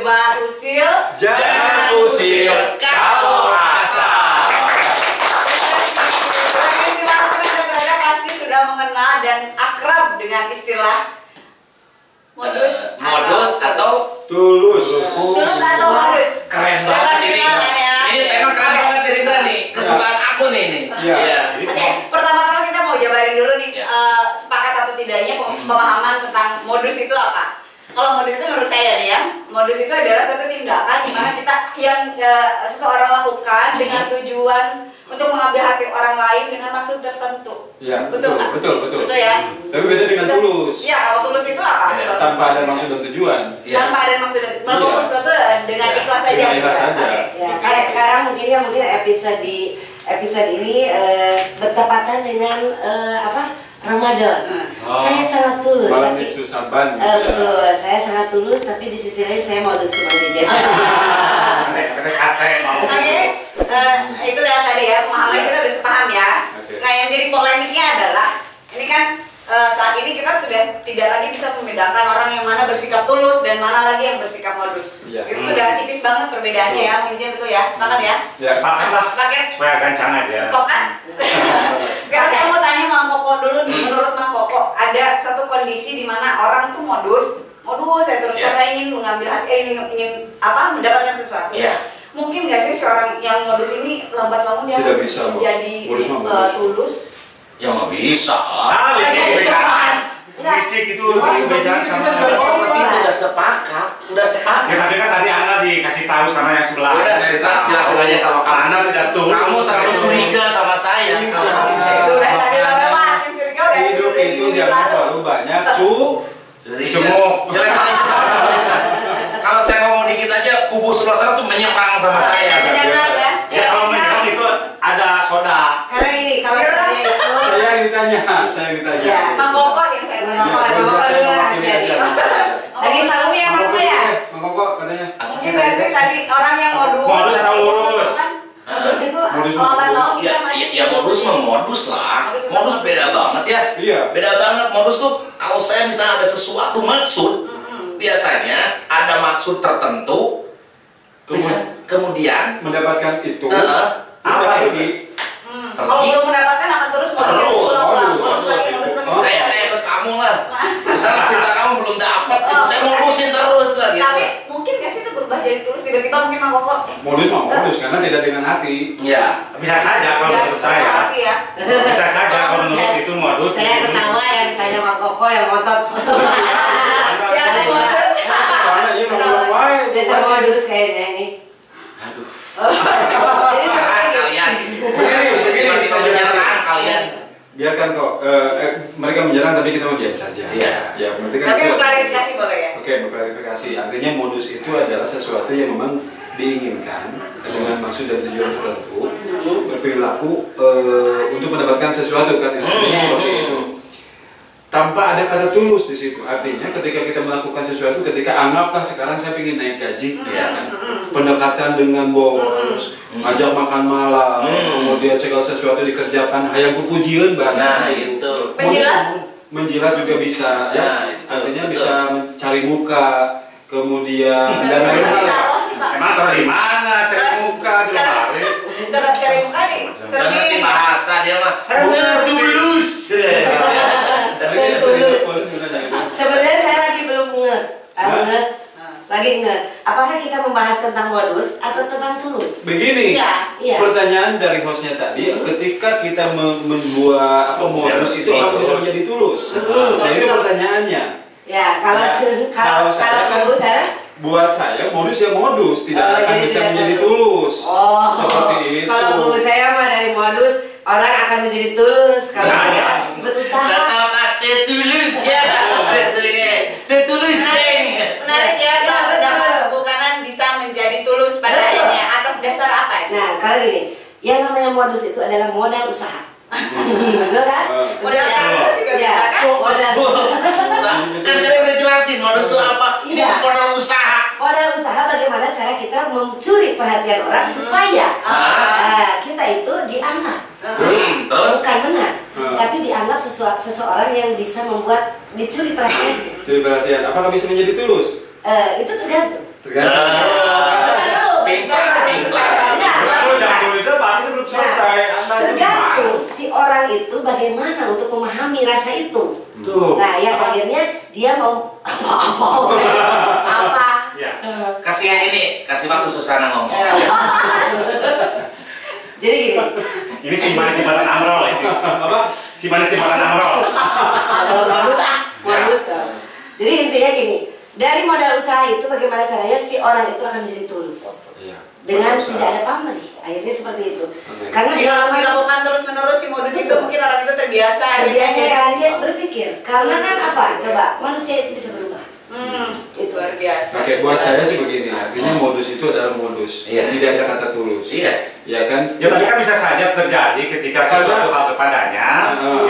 debat usil. Jangan usil kalau rasa. Anda pasti sudah mengenal dan akrab dengan istilah modus atau tulus atau modus. Keren banget ini. Ini tema keren banget jadi nih. Kesukaan aku nih ini. Oke, pertama-tama kita mau jabarin dulu nih sepakat atau tidaknya pemahaman tentang modus itu apa. Kalau modus itu menurut saya nih ya, modus itu adalah satu tindakan di mana kita yang seseorang lakukan dengan tujuan untuk mengambil hati orang lain dengan maksud tertentu. Iya, betul nggak? Betul. Ya. Tapi beda dengan tulus. Iya, kalau tulus itu apa? Tanpa ada maksud dan tujuan. Tanpa ada maksud dan tujuan. Melakukan sesuatu dengan ikhlas saja. Dengan ikhlas saja. Kayak sekarang mungkin episode ini bertepatan dengan Ramadan. Saya sangat tulus, tapi betul, saya sangat tulus, tapi di sisi lain saya modus cuma jajan. Oke, itu dah tadi ya pemahaman kita udah sepaham ya. Nah yang jadi polemiknya adalah ini kan saat ini kita sudah tidak lagi bisa membedakan orang yang mana bersikap tulus dan mana lagi yang bersikap modus. Itu udah tipis banget perbedaannya ya, mungkin betul ya, sepakat ya? Sepakat lah. Sepakat. Supaya gancang aja. Sepakat. Sekarang saya mau tanya Mang Koko dulu nih. Menurut Mang Koko ada satu kondisi di mana orang tuh modus saya terus karena ingin mengambil hati, ingin mendapatkan sesuatu. Mungkin nggak sih seorang yang modus ini lambat laun dia menjadi tulus? Ya nggak bisa. Licik itu beda sama seperti itu udah sepakat. Ya, tapi kan tadi Anda dikasih tahu sama yang sebelah. Udah jelasin aja sama Anda tidak tuh. Kamu terlalu curiga sama saya. Itu udah tadi lewat yang curiga udah hidup itu jangan terlalu banyak cumuk. Jelas aja. Kalau saya ngomong dikit aja, kubu sebelah sana tuh menyerang sama saya. Menyerang ya? Ya kalau menyerang itu ada soda. Karena ini kalau saya itu saya yang ditanya. Mang Koko yang saya tanya. Mang Koko dulu lah saya. Lagi saum ya Mang Koko ya? Mang Koko katanya. Mungkin nggak sih tadi orang yang modus atau lurus? Modus itu lambat laun bisa masih. Ya modus mah modus lah. Modus beda banget ya. Iya. Beda banget modus tuh. Kalau saya misalnya ada sesuatu maksud, biasanya ada maksud tertentu. Kemudian mendapatkan itu. Apa lagi? Kalau belum mendapatkan akan terus modus lagi. Kayak ke kamu lah. Misalnya cinta kamu belum dapat, saya modusin terus lah gitu. Tapi mungkin nggak sih itu berubah jadi tulus tiba-tiba mungkin Mang Koko. Modus karena tidak dengan hati. Ya, bisa saja kalau menurut saya. Bisa saja kalau menurut itu modus. Saya ketawa yang ditanya Mang Koko yang ngotot. Ya, saya modus. Desa modus kayaknya ini. Aduh. Jadi kalian. Begini saya menyerang kalian. Biarkan kok mereka menyerang tapi kita mau diam saja. Iya. Ya, berarti kan. Tapi mengklarifikasi boleh ya? Oke, mengklarifikasi. Artinya modus itu adalah sesuatu yang memang diinginkan dengan maksud dan tujuan tertentu, berperilaku untuk mendapatkan sesuatu kan seperti itu. Tanpa ada kata tulus di situ. Artinya ketika kita melakukan sesuatu, ketika anggaplah sekarang saya ingin naik gaji, misalkan pendekatan dengan bos, ajak makan malam, kemudian segala sesuatu dikerjakan, hayang pujian bahasa itu. Menjilat juga bisa, ya. Artinya bisa mencari muka, kemudian dan lain-lain. Emang taruh di mana? Cari muka di hari. Cari muka nih. Ngerti bahasa dia mah. Tulus. Sebenarnya saya lagi belum nge. Apakah kita membahas tentang modus atau tentang tulus? Begini, Iya. pertanyaan dari hostnya tadi, ketika kita membuat modus itu apa bisa menjadi tulus? Nah itu pertanyaannya. Ya, kalau kalau saya buat saya modus ya modus, tidak akan bisa menjadi tulus. Seperti itu. Kalau kubu saya mah dari modus orang akan menjadi tulus kalau dia berusaha. Kata tulus ya. Tulus ceng. Menarik ya, bukanan bisa menjadi tulus pada akhirnya atas dasar apa ya? Nah, kalau gini, yang namanya modus itu adalah modal usaha. Betul kan? Modal kartus juga bisa kan? Kan tadi udah jelasin modus itu apa? Ini modal usaha. Modal usaha bagaimana cara kita mencuri perhatian orang supaya kita itu dianggap Terus? bukan menang, tapi dianggap seseorang yang bisa membuat dicuri perhatian. Curi perhatian, apakah bisa menjadi tulus? Itu tergantung. Kalau jangan dulu itu berarti itu belum selesai. Anda itu Tergantung gimana? si orang itu bagaimana untuk memahami rasa itu. Tuh. Nah, yang akhirnya dia mau apa? Ya. Kasih kasih waktu Susana ngomong. Jadi gini, Ini si manis jembatan Amrol ini. Apa? Si manis jembatan Amrol. modus. Jadi intinya gini, dari modal usaha itu bagaimana caranya si orang itu akan menjadi tulus dengan tidak ada pamrih. Akhirnya seperti itu. Karena Kalau dilakukan terus-menerus si modus itu mungkin orang itu terbiasa. biasanya dia berpikir, karena kan apa? Coba manusia itu bisa berubah. Itu luar biasa. Oke, buat saya sih begini, artinya modus itu adalah modus, Iya. tidak ada kata tulus. Iya. Ya kan? Ya tapi kan bisa saja terjadi ketika sesuatu hal kepadanya,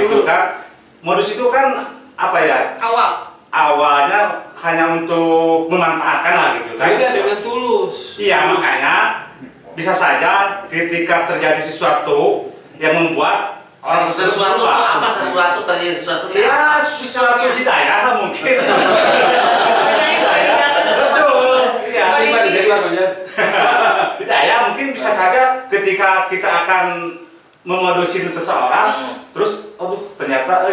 itu kan modus itu kan apa ya? Awalnya hanya untuk memanfaatkan lah gitu kan. Beda dengan tulus. Iya, makanya bisa saja ketika terjadi sesuatu yang membuat orang Sesuatu itu berubah. apa? Sesuatu terjadi sesuatu. Ya, sesuatu hidayah mungkin. Betul. Iya, hidayah mungkin bisa saja ketika kita akan memodusin seseorang, terus, aduh ternyata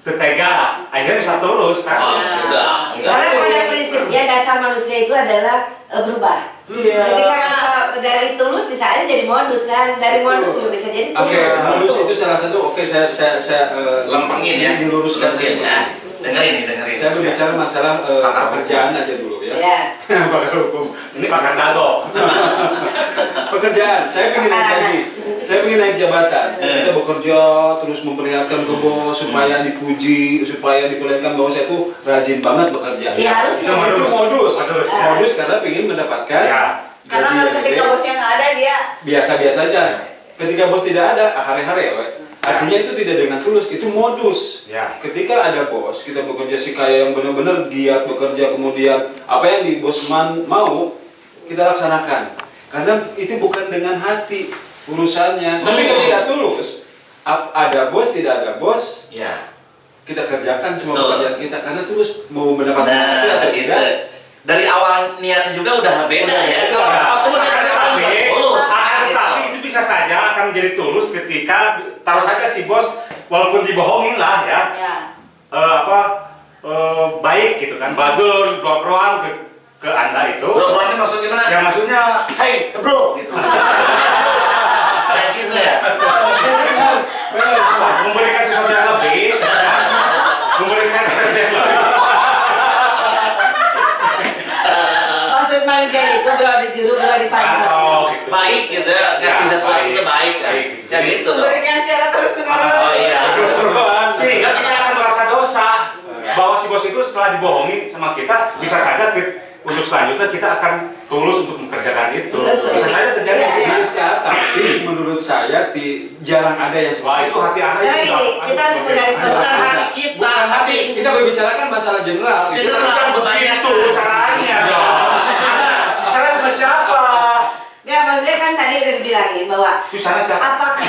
tertega, akhirnya bisa tulus kan? Enggak. Karena pada prinsipnya dasar manusia itu adalah berubah. Iya. Ketika kita dari tulus bisa aja jadi modus kan, dari modus juga bisa jadi tulus. Oke, modus itu salah satu. Oke, saya Lempengin ya, diluruskan lurusin ya. Dengerin. Saya berbicara masalah pekerjaan aja dulu ya. Ya. Pakar hukum. Ini pakar dago. Pekerjaan, saya pengen naik gaji, saya pengen naik jabatan. Kita bekerja terus memperlihatkan ke bos supaya dipuji, supaya diperlihatkan bahwa saya tuh rajin banget bekerja. Ya harusnya. Itu modus. Modus. Modus karena pengen mendapatkan Ya. Karena gaji yang ketika gede. bosnya nggak ada dia Biasa-biasa aja. Ketika bos tidak ada, hare-hare. Artinya itu tidak dengan tulus, itu modus. Ya. Ketika ada bos, kita bekerja si kaya yang benar-benar giat bekerja, kemudian apa yang di bosman mau kita laksanakan. Karena itu bukan dengan hati urusannya. Tapi ketika tulus, ada bos tidak ada bos, Ya. kita kerjakan semua Betul. pekerjaan kita karena tulus mau mendapatkan hasil atau Gitu. tidak. Dari awal niatnya juga udah beda ya. Kalau tulus ya dari awal udah tulus. Tapi itu bisa saja akan menjadi tulus ketika taruh saja si bos walaupun dibohongin lah ya, baik gitu kan, bagus bro-broan ke anda itu. Bro-broannya maksudnya gimana? Ya maksudnya, Hey, bro, gitu. Kayak gitu ya. memberikan sesuatu yang lebih, memberikan sesuatu yang lebih. Maksud manusia itu belum dijuru, belum dipantau. Oh, gitu. Baik gitu ya. Kasih sesuatu itu baik ya. Baik, Ya gitu loh. memberikan secara terus-menerus. Oh iya. Sehingga kita akan merasa dosa bahwa si bos itu setelah dibohongi sama kita bisa saja untuk selanjutnya kita akan tulus untuk mengerjakan itu. Betul. Bisa saja terjadi. Iya. Bisa, tapi menurut saya jarang ada yang Wah, seperti itu hati anda Nah, ini, kita harus menggarisbawahi. Bukan hati kita, tapi kita berbicarakan masalah general. general kebanyakan. itu caranya dong. Misalnya sama siapa? Nggak, maksudnya kan tadi udah dibilangin bahwa Susana siapa? apakah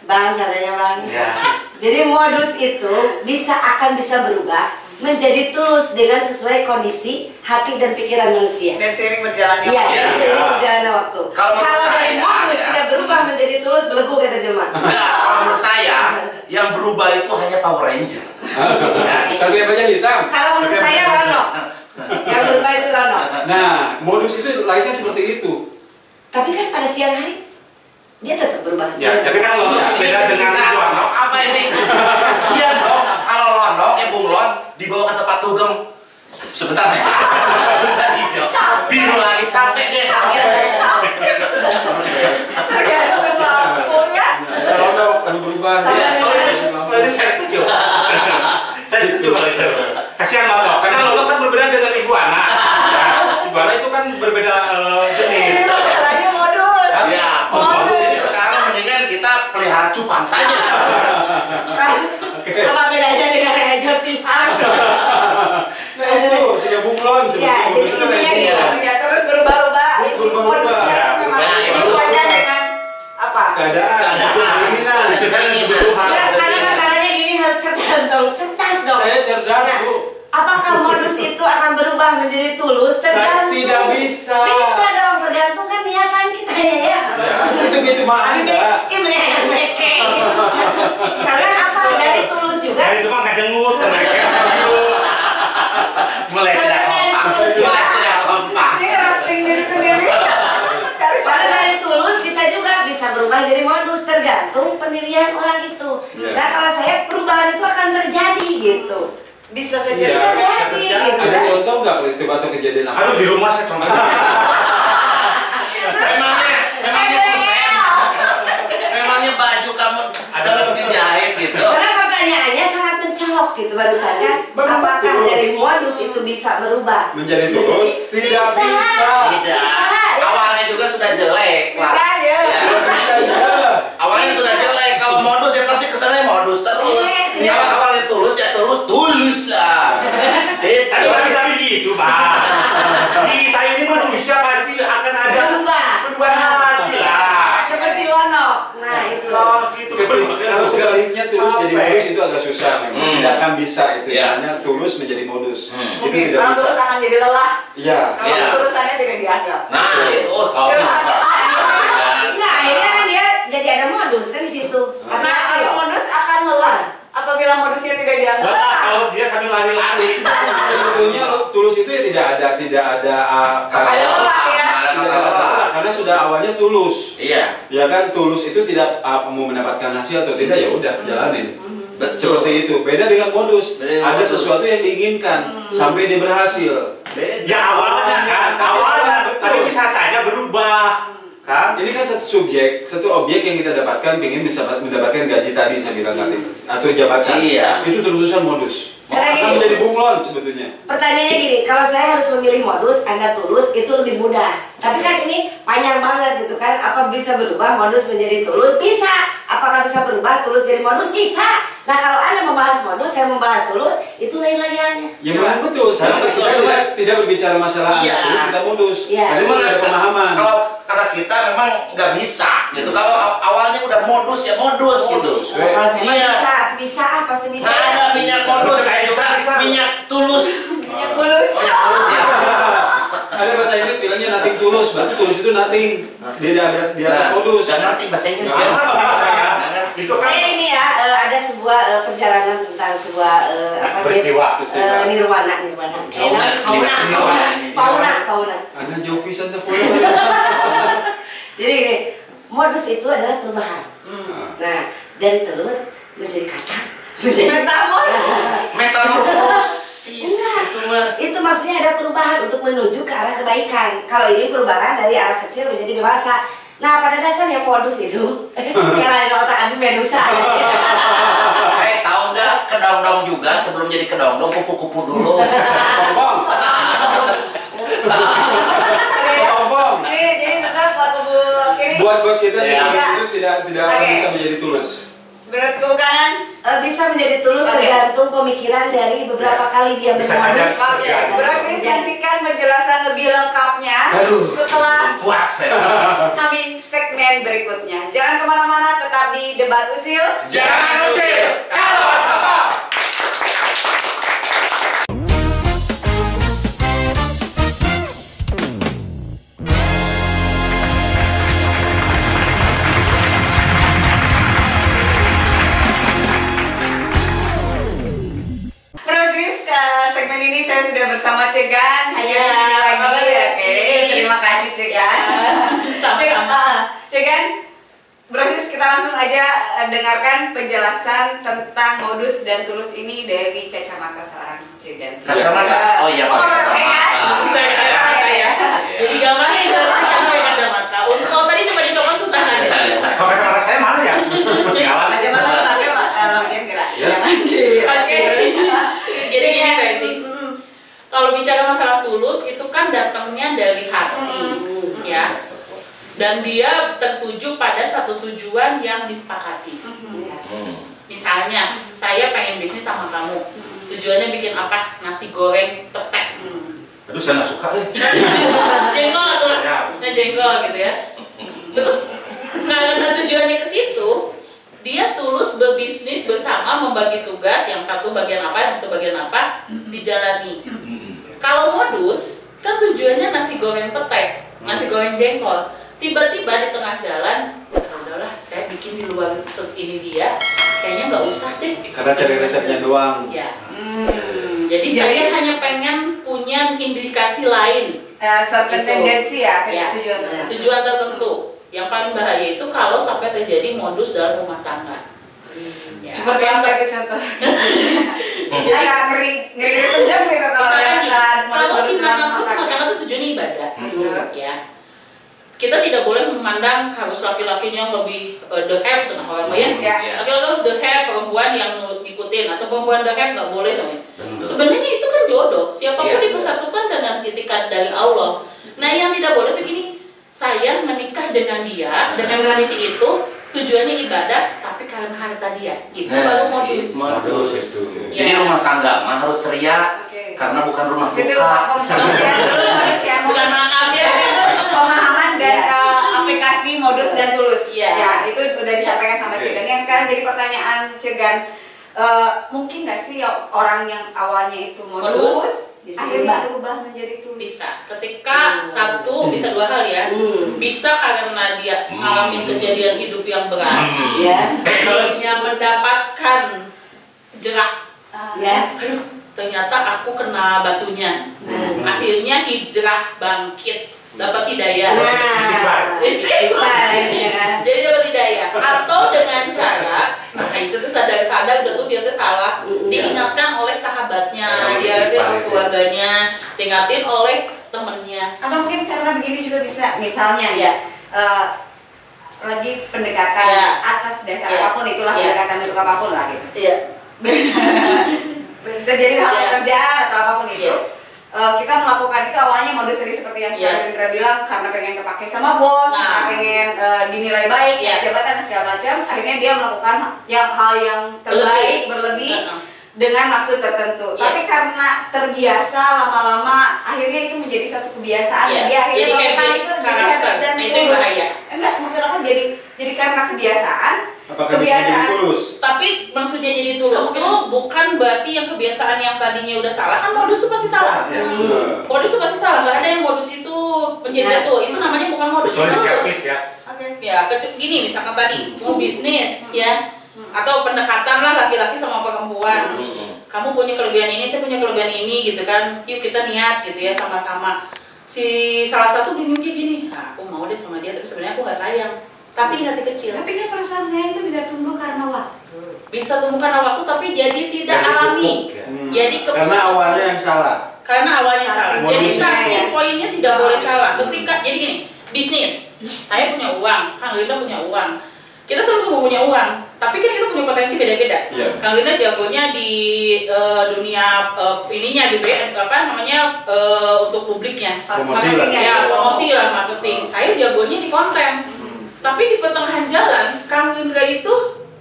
Bang, sadanya Bang. Ya. Jadi modus itu akan bisa berubah menjadi tulus dengan sesuai kondisi hati dan pikiran manusia. Dan seiring berjalannya Iya, waktu. Iya. seiring berjalannya waktu. Kalau menurut dari saya, modus ya. tidak berubah menjadi tulus, belegu kata Jelma. Enggak, kalau menurut saya yang berubah itu hanya Power Ranger. Ya. Satria Baja Hitam. Kalau menurut saya Lono, yang berubah itu Lono. Nah, modus itu layaknya seperti itu. Tapi kan pada siang hari dia tetap berubah. Ya, tapi kan lo Ini beda dengan bisa si Lono apa ini? Kasihan dong kalau Lono, Bunglon dibawa ke tempat dugem. Sebentar, sudah hijau, biru lagi, capek deh. Tergantung pelakunya. Kalau akan berubah. Sama Ya. dengan- Berarti saya setuju. Saya setuju kalau itu. Kasihan Lolo, karena Lolo kan berbeda dengan iguana. Ya, iguana itu kan berbeda jenis. Ini masalahnya modus. Ya, jadi sekarang mendingan kita pelihara cupang saja. Apa bedanya dengan raja Tiang? Nah itu, si bunglon seperti Ya, modus jadi itu intinya kayak gitu. gitu. Ya terus berubah-ubah. Isi Berubah-ubah. modusnya itu memang Nah, itu. sesuainya dengan apa? Keadaan, keinginan. Sebenarnya Ya, karena masalahnya gini harus cerdas dong. Saya cerdas, Nah, Bu. Apakah modus itu akan berubah menjadi tulus? Tergantung. Tidak bisa. Bisa dong, tergantung kan niatan kita ya. Itu gitu mah Anda. Ini yang mereka. Karena apa? Dari tulus juga. Dari itu mah nggak jenggut mereka. Mulai tidak kompak. Mulai tidak kompak. Ini ngerasting diri sendiri. Karena dari tulus bisa juga bisa berubah jadi modus, tergantung pendirian orang itu. Nah kalau saya perubahan itu akan terjadi gitu. Bisa saja. Bisa jadi gitu. Ada kan? contoh nggak peristiwa atau kejadian apa? Aduh di rumah saya contoh. Memangnya kusen. Memangnya baju kamu dapat dijahit gitu. Karena pertanyaannya sangat mencolok gitu barusan kan. Apakah dari modus itu bisa berubah Menjadi tulus? Tidak bisa. Tidak. Awalnya juga sudah jelek. Bisa ya. Bisa ya. Awalnya sudah jelek. Kalau modus ya pasti kesannya modus terus. Iya. Kalau awalnya tulus ya tulus lah. Tapi nggak bisa begitu, Bang. Kita ini manusia pasti akan ada perubahan hati lah. Seperti Lono. Nah itu. Oh, gitu. Kalau sebaliknya tulus jadi modus itu agak susah. Memang tidak akan bisa itu. Iya. Hanya tulus menjadi modus. Itu Mungkin tidak orang bisa. tulus akan jadi lelah. Iya. Kalau Iya. ketulusannya tidak dianggap. Nah itu kau. Nah akhirnya kan dia jadi ada modus kan di situ. Nah, Hati-hati kalau loh. modus akan lelah apabila modusnya tidak dianggap. Lah, kalau dia sambil lari-lari. Sebetulnya tulus itu ya tidak ada Ada lelah ya. karena sudah awalnya tulus. Iya. Ya kan tulus itu tidak mau mendapatkan hasil atau tidak ya udah jalanin. Betul. Seperti itu. Beda dengan modus. Beda dengan Ada modus. sesuatu yang diinginkan sampai dia berhasil. Ya awalnya kan, awalnya. Betul. Tapi bisa saja berubah. Kan? Ini kan satu subjek, satu objek yang kita dapatkan, ingin bisa mendapatkan gaji tadi saya bilang tadi, atau jabatan. Iya. Itu terusan modus. Karena Akan gini, menjadi bunglon sebetulnya. pertanyaannya gini, kalau saya harus memilih modus, Anda tulus, itu lebih mudah. Tapi kan ini panjang banget gitu kan, apa bisa berubah modus menjadi tulus? Bisa. Apakah bisa berubah tulus jadi modus? Bisa. Nah kalau Anda membahas modus, saya membahas tulus, itu lain lagi halnya. Ya memang betul. Saya Memang betul, kita cuma- tidak berbicara masalah Iya. tulus, kita modus. Iya. Ada Cuma ada pemahaman. kalau kata kita memang nggak bisa gitu. Kalau awalnya udah modus ya modus gitu. Kalau saya mah Iya. bisa, pasti bisa. Nah, ada minyak modus kayak juga Bisa. minyak tulus. Minyak bulus. Oh, ya, tulus ya. Ada bahasa Inggris bilangnya nothing tulus, berarti tulus itu nothing. Dia di atas modus. Gak ngerti bahasa Inggris ya. Nah, itu kan Kayak ini ya, ada sebuah perjalanan tentang sebuah apa peristiwa. nirwana. Fauna. Anda jauh pisan teh Jadi ini modus itu adalah perubahan. Nah, dari telur menjadi katak, menjadi Metamorfosis Enggak. itu mah. Itu maksudnya ada perubahan untuk menuju ke arah kebaikan. Kalau ini perubahan dari arah kecil menjadi dewasa. Nah, pada dasarnya modus itu kalau ada otak Abi Medusa. Tahu nggak kedongdong juga sebelum jadi kedongdong kupu-kupu dulu. Pompong. Pompong. Jadi tetap waktu Bu kiri. Buat kita sih Iya. modus itu tidak Oke. bisa menjadi tulus. Berat ke kanan. Bisa menjadi tulus Oke. tergantung pemikiran dari beberapa kali dia Bisa bermodus. saja. Oke, berhasil nantikan penjelasan lebih lengkapnya Aduh. setelah Puas ya. kami segmen berikutnya. Jangan kemana-mana, tetap di Debat Usil. Jangan usir kalau sosok. Proses segmen ini saya sudah bersama Cegan hadir Iya, di sini lagi. apa kabar, Oke, Ci? terima kasih Cegan. Sama-sama. Cegan, proses kita langsung aja dengarkan penjelasan tentang modus dan tulus ini dari kacamata seorang Cegan. Kacamata? Oh iya, pakai kacamata. Bisa pakai kacamata ya. Jadi gampangnya jalan pakai kacamata. Untuk kalau tadi coba dicoba susah kan? kalau kacamata saya mana ya? Ketinggalan. Kacamata dipakai bagian gerak. Iya. Jangan di. Oke. Jadi gini Teh Ci. Kalau bicara masalah tulus itu kan datangnya dari hati, ya. Dan dia tertuju pada satu tujuan yang disepakati. Misalnya, saya pengen bisnis sama kamu. Tujuannya bikin apa? Nasi goreng tepek. Aduh saya nggak suka Jengkol atau Ya. jengkol gitu ya. Terus karena tujuannya ke situ, dia tulus berbisnis bersama, membagi tugas, yang satu bagian apa, yang satu bagian apa, dijalani. Kalau modus kan tujuannya nasi goreng petek, nasi goreng jengkol. Tiba-tiba di tengah jalan, udahlah saya bikin di luar ini dia, kayaknya nggak usah deh. Karena cari resepnya doang. Ya. Jadi saya hanya pengen punya indikasi lain. Certain tendensi ya, Tujuan tertentu. Yang paling bahaya itu kalau sampai terjadi modus dalam rumah tangga. Ya. Seperti apa itu contoh? Saya ngeri sedang gitu kalau dimanapun rumah tangga itu tujuannya ibadah, ya. Kita tidak boleh memandang harus laki-lakinya yang lebih the have sama orang lain. Laki-laki harus the have, perempuan yang ngikutin, atau perempuan the have nggak boleh sama. Sebenarnya itu kan jodoh. Siapapun dipersatukan dengan itikat dari Allah. Nah yang tidak boleh itu gini, saya menikah dengan dia dengan kondisi itu tujuannya ibadah, tapi karena harta dia, itu baru modus. Jadi rumah tangga mah harus ceria, karena bukan rumah duka. Bukan makam ya. Pemahaman dan aplikasi modus dan tulus. Ya, itu udah disampaikan sama Cegan. Yang sekarang jadi pertanyaan Cegan, mungkin nggak sih orang yang awalnya itu modus akhirnya berubah menjadi tulus? Bisa. Ketika satu bisa dua hal ya. Bisa karena dia ngalamin kejadian hidup yang berat. Akhirnya mendapatkan jerak. Aduh, ternyata aku kena batunya. Akhirnya hijrah bangkit, dapat hidayah. Jadi dapat hidayah. Atau dengan cara, nah itu tuh sadar-sadar udah tuh dia tuh salah. Diingatkan oleh sahabatnya, diingatin oleh keluarganya, diingatin oleh temennya. Atau mungkin karena begini juga bisa, misalnya lagi pendekatan atas dasar apapun itulah, pendekatan bentuk apapun lah gitu. Bisa jadi hal pekerjaan atau apapun itu. Kita melakukan itu awalnya modus tadi seperti yang Indra bilang, karena pengen kepake sama bos, karena pengen dinilai baik, jabatan dan segala macam. Akhirnya dia melakukan hal yang terbaik, berlebih dengan maksud tertentu. Tapi karena terbiasa lama-lama, akhirnya itu menjadi satu kebiasaan. Dia akhirnya melakukan itu dan itu bahaya. Enggak, maksud aku jadi karena kebiasaan. Apakah bisa jadi tulus? Tapi maksudnya jadi tulus itu bukan berarti yang kebiasaan yang tadinya udah salah. Kan modus itu pasti salah. Modus itu pasti salah. Nggak ada yang modus itu menjadi itu namanya bukan modus. Itu ya. Ya, gini misalkan tadi mau bisnis ya, atau pendekatan lah laki-laki sama perempuan. Kamu punya kelebihan ini, saya punya kelebihan ini gitu kan. Yuk kita niat gitu ya sama-sama. Si salah satu bingung kayak gini, nah, aku mau deh sama dia tapi sebenarnya aku nggak sayang. Tapi di hati kecil. Tapi kan perasaan saya itu bisa tumbuh karena waktu. Bisa tumbuh karena waktu, tapi jadi tidak alami. Jadi karena awalnya yang salah. Karena awalnya salah. Jadi starting poinnya tidak boleh salah. Ketika jadi gini, bisnis. Saya punya uang, Kang Linda punya uang. Kita sama-sama punya uang, tapi kan kita punya potensi beda-beda. Kang Linda jagonya di dunia ininya gitu ya, apa namanya untuk publiknya. Promosi lah. Ya, promosi lah, marketing. Saya jagonya di konten. Tapi di pertengahan jalan, Kang Indra itu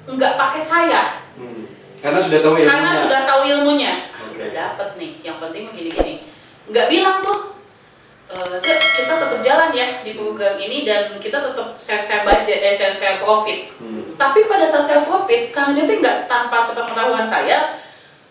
nggak pakai saya. Karena sudah tahu ilmunya. Karena sudah tahu ilmunya. Udah dapet nih, yang penting begini-gini. Nggak bilang tuh, Cek, kita tetap jalan ya di program ini dan kita tetap share budget, share profit. Tapi pada saat share profit, Kang Indra nggak tanpa sepengetahuan saya,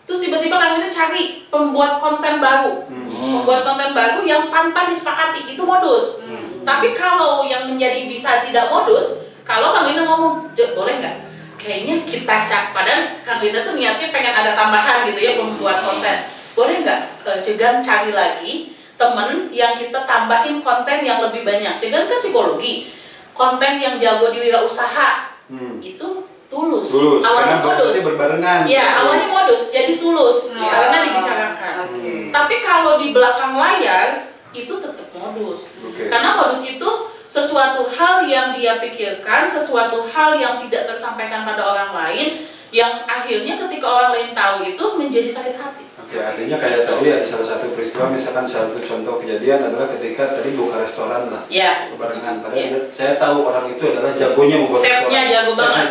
terus tiba-tiba Kang Indra cari pembuat konten baru. Pembuat konten baru yang tanpa disepakati, itu modus. Tapi kalau yang menjadi bisa tidak modus, kalau Kang Linda ngomong, boleh nggak? Kayaknya kita padahal Kang Linda tuh niatnya pengen ada tambahan gitu ya, pembuat konten. Boleh nggak Cegan cari lagi temen yang kita tambahin konten yang lebih banyak. Cegan kan psikologi, konten yang jago di wirausaha, itu tulus. Awalnya modus. Berbarengan. Ya, awalnya modus, jadi tulus karena dibicarakan. Tapi kalau di belakang layar itu tetap modus. Karena modus itu sesuatu hal yang dia pikirkan, sesuatu hal yang tidak tersampaikan pada orang lain, yang akhirnya ketika orang lain tahu itu menjadi sakit hati. Artinya kayak tadi ada salah satu peristiwa, misalkan satu contoh kejadian adalah ketika tadi buka restoran lah, berbarengan. Padahal saya tahu orang itu adalah jagonya membuat restoran. Chefnya jago banget.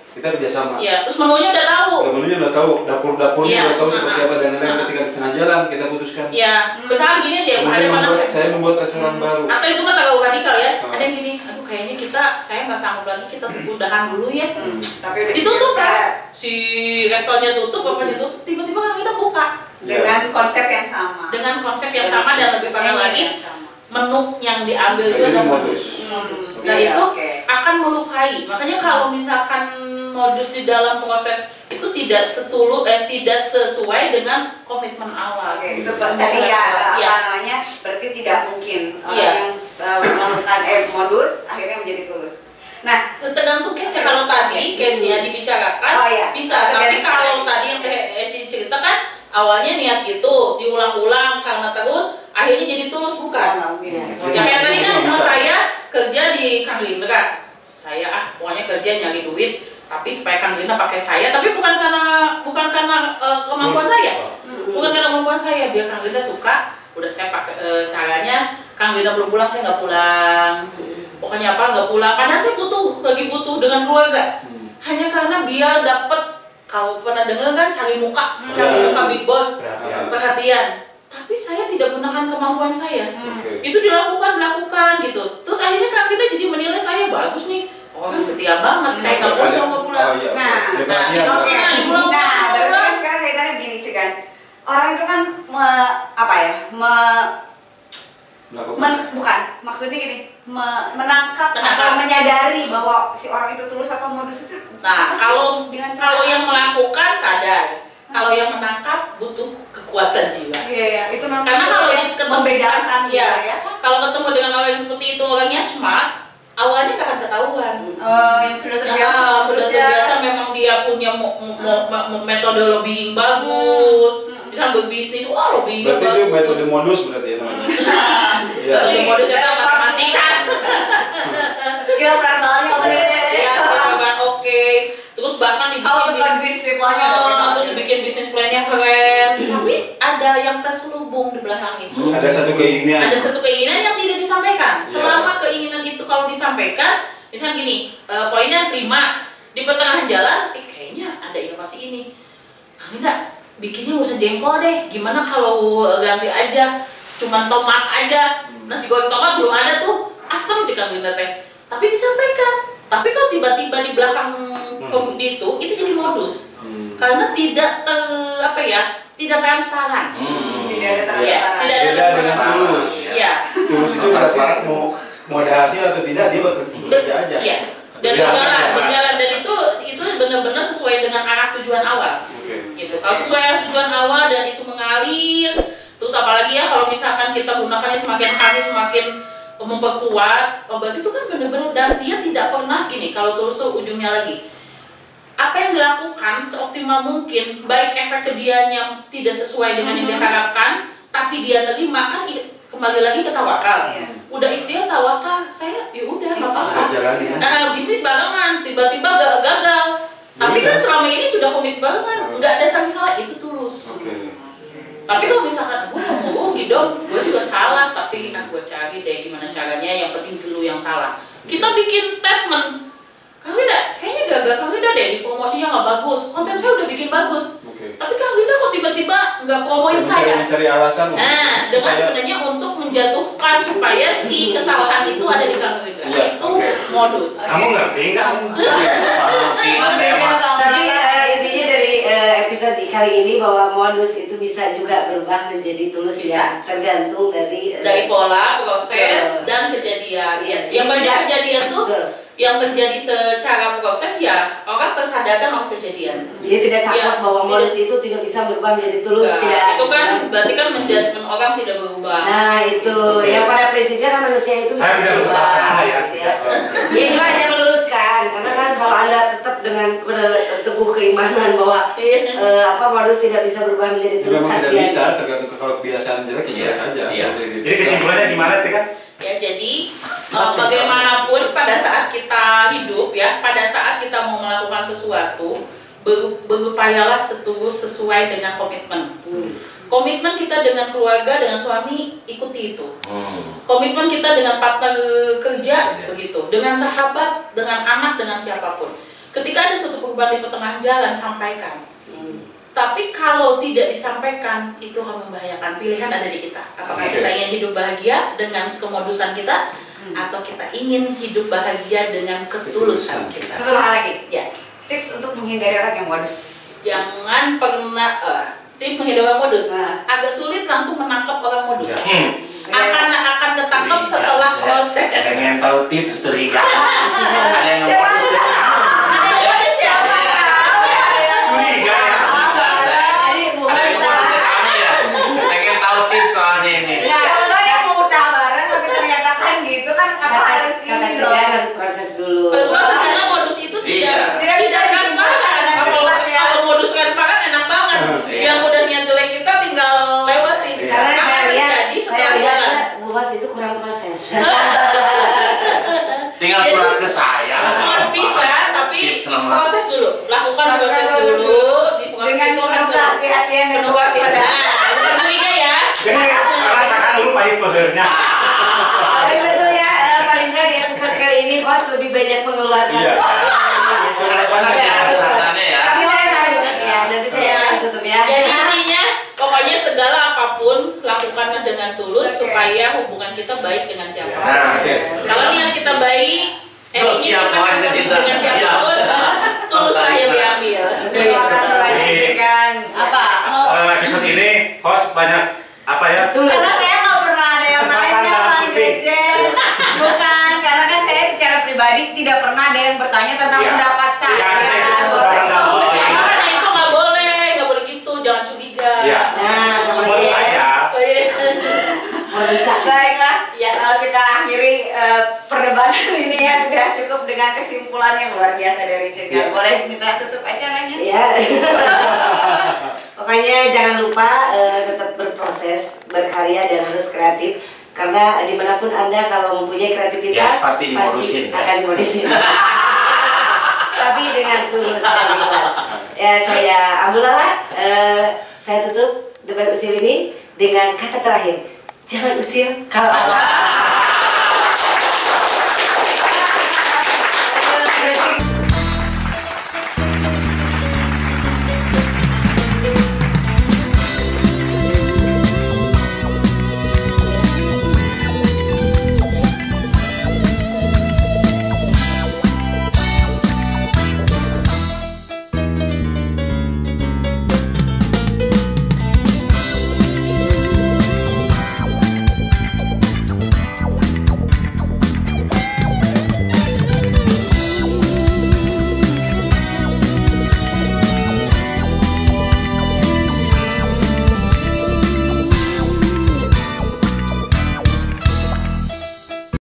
Kita kerjasama. Ya, terus menunya udah tahu. Menunya udah tahu, dapur-dapurnya udah tahu seperti apa dan lain-lain. Ketika di tengah jalan kita putuskan. Ya, misalnya gini aja, saya membuat restoran baru. Atau itu kan terlalu radikal ya. Ada yang gini, aduh kayaknya saya nggak sanggup lagi, kita udahan dulu ya. Tapi udah ditutup kan? Si restorannya tutup, apa ditutup? Tiba-tiba kan kita buka. dengan konsep yang sama. Dengan konsep yang sama dan lebih parah lagi, menu yang diambil itu ada modus. Nah itu akan melukai. Makanya kalau misalkan modus di dalam proses itu tidak tidak sesuai dengan komitmen awal. Oke, itu tadi namanya berarti tidak mungkin orang yang melakukan modus akhirnya menjadi tulus. Nah, tergantung case ya. Kalau tadi case-nya dibicarakan bisa, tapi kalau tadi yang Eci cerita kan awalnya niat gitu, diulang-ulang karena terus akhirnya jadi tulus, bukan? Ya kayak tadi kan sama saya kerja di Kang Lindra, saya pokoknya kerja nyari duit, tapi supaya Kang Lindra pakai saya, tapi bukan karena kemampuan saya, bukan karena kemampuan saya, biar Kang Lindra suka, udah saya pakai caranya, Kang Lindra belum pulang, saya nggak pulang, pokoknya nggak pulang, padahal saya lagi butuh dengan keluarga, hanya karena biar dapat. Kalau pernah dengar kan cari muka big boss, perhatian. Tapi saya tidak gunakan kemampuan saya. Itu dilakukan gitu. Terus akhirnya Kang Gina jadi menilai saya bagus nih. Orang setia banget. Saya nggak pulang. Nah, berarti sekarang kaitannya begini kan. Orang itu kan bukan maksudnya gini, menangkap atau menyadari bahwa si orang itu tulus atau modus itu. Nah, kalau yang melakukan sadar, kalau yang menangkap butuh kekuatan jiwa. Iya, itu memang karena kalau membedakan ya. Kalau ketemu dengan orang yang seperti itu, orangnya smart, awalnya nggak akan ketahuan. Yang sudah terbiasa, memang dia punya metode lobbying bagus. Misalnya berbisnis, lobbying bagus. Berarti itu metode modus berarti ya namanya. Metode modus itu matematika. Skill verbalnya oke. Terus bahkan terus bikin bisnis plan yang keren. Tapi ada yang terselubung di belakang itu. Ada satu keinginan. Ada satu keinginan yang tidak disampaikan. Selama keinginan itu kalau disampaikan, misalnya gini, poinnya 5 di pertengahan jalan, kayaknya ada inovasi ini. Enggak. Bikinnya nggak usah jengkol deh, gimana kalau ganti aja, cuman tomat aja, nasi goreng tomat belum ada tuh, asem jika Linda teh. Tapi disampaikan. Tapi kalau tiba-tiba di belakang itu jadi modus, karena tidak tidak transparan. Tidak ada transparan. Tidak ada tulus. Iya. Tulus itu berarti mau ada hasil atau tidak dia bekerja aja. Iya. Dan berjalan dan itu benar-benar sesuai dengan arah tujuan awal. Gitu. Kalau sesuai tujuan awal dan itu mengalir, terus apalagi ya kalau misalkan kita gunakannya semakin hari semakin memperkuat, berarti itu kan benar-benar, dan dia tidak pernah gini. Kalau terus tuh ujungnya lagi apa yang dilakukan seoptimal mungkin, baik efek ke dianya tidak sesuai dengan yang diharapkan, tapi dia nerima, kan kembali lagi ke tawakal. Udah ikhtiar tawakal, saya ya udah nggak apa-apa. Nah, bisnis barengan tiba-tiba gagal. Tapi kan selama ini sudah komit banget, nggak ada salah, itu tulus. Tapi kalau misalkan gue mau dong, gue juga salah, tapi gue cari deh gimana caranya, yang penting dulu yang salah. Kita bikin statement, Kang Linda kayaknya gagal, Kang Linda deh di promosinya nggak bagus, konten saya udah bikin bagus, tapi Kang Linda kok tiba-tiba nggak promoin saya. Mencari alasan. Nah, dengan sebenarnya untuk menjatuhkan supaya si kesalahan itu ada di Kang Linda, itu modus. Kamu ngerti nggak? Tapi intinya dari episode kali ini bahwa modus itu bisa juga berubah menjadi tulus ya, tergantung dari pola, proses, dan kejadian. Yang banyak kejadian tuh yang terjadi secara proses ya orang tersadarkan oleh kejadian. Jadi tidak saklek bahwa modus itu tidak bisa berubah menjadi tulus, tidak. Itu kan berarti kan menjudgment orang tidak berubah. Nah itu yang pada prinsipnya kan manusia itu saya tidak berubah ya. Ya itu hanya meluruskan, karena kan kalau Anda tetap dengan teguh keimanan bahwa modus tidak bisa berubah menjadi tulus, memang kasihan. tidak bisa, tergantung kalau kebiasaan jelek ya aja. Jadi kesimpulannya gimana sih kan? Ya jadi bagaimanapun pada saat kita hidup ya, pada saat kita mau melakukan sesuatu, berupayalah sesuai dengan komitmen. Komitmen kita dengan keluarga, dengan suami, ikuti itu. Komitmen kita dengan partner kerja, begitu. Dengan sahabat, dengan anak, dengan siapapun. Ketika ada suatu perubahan di pertengahan jalan, sampaikan. Tapi kalau tidak disampaikan, itu akan membahayakan. Pilihan ada di kita. Apakah kita ingin hidup bahagia dengan kemodusan kita, atau kita ingin hidup bahagia dengan ketulusan kita. Satu hal lagi, ya. Tips untuk menghindari orang yang modus. Jangan pernah tim menghidupkan modus agak sulit langsung menangkap orang modus. Akan ketangkap setelah proses. Pengen tahu tips curiga. Ada yang modus deh. Ada yang modus ya? Curiga ya. Ada yang modus deh kamu ya. Pengen tahu tips soalnya ini. Ya, orang yang mau usaha bareng tapi ternyata kan gitu kan apa harus Kata ini cegah dong. harus proses dulu. Terus karena modus itu tidak transparan. Kalau modus transparan enak banget. Yang udah niat jelek kita tinggal lewatin. Karena saya lihat, terjadi setelah jalan. Bu Bos itu kurang proses. Tinggal curhat ke saya. Bisa, tapi Tips lemah. proses dulu. Lakukan proses dulu. Di proses Dengan itu kan penuh kehati-hatian dan penuh kehati-hatian. Nah, bukan curiga ya. Jadi rasakan dulu pahit pehernya. Tapi betul ya, paling nggak di episode kali ini Bos lebih banyak mengeluarkan. Iya. Benar-benar ya kelihatannya ya. Tapi saya salut ya, nanti saya akan tutup ya. Jadi intinya pokoknya segala apapun lakukanlah dengan tulus supaya hubungan kita baik dengan siapa. Nah, Kalau niat kita baik, Oh, siap, kita Mas, bisa Indra. dengan siapapun, Siap. tuluslah yang diambil. Terima kasih banyak sih kan. Apa? Mau Episode ini host banyak apa ya? karena saya nggak pernah ada yang Kesempatan nanya dalam Bang kutip. Jejen. Bukan, karena kan saya secara pribadi tidak pernah ada yang bertanya tentang Iya. pendapat saya. Iya, iya, Boleh. kesempatan dalam kutip. Makanya itu nggak boleh gitu, jangan curiga. Iya. Nah, Menurut saya Oh, iya. mau bisa. Baiklah, Ya. kita akhiri perdebatan ini ya, sudah cukup dengan kesimpulan yang luar biasa dari Cegah. Ya. Boleh minta tutup acaranya? Ya. Pokoknya jangan lupa tetap berproses, berkarya dan harus kreatif. Karena dimanapun Anda kalau mempunyai kreativitas Ya, pasti dimodusin, ya. akan dimodusin. Tapi dengan tulus dan ikhlas. Ya, saya Ambulala, saya tutup debat usil ini dengan kata terakhir. Jangan usil kalau asal.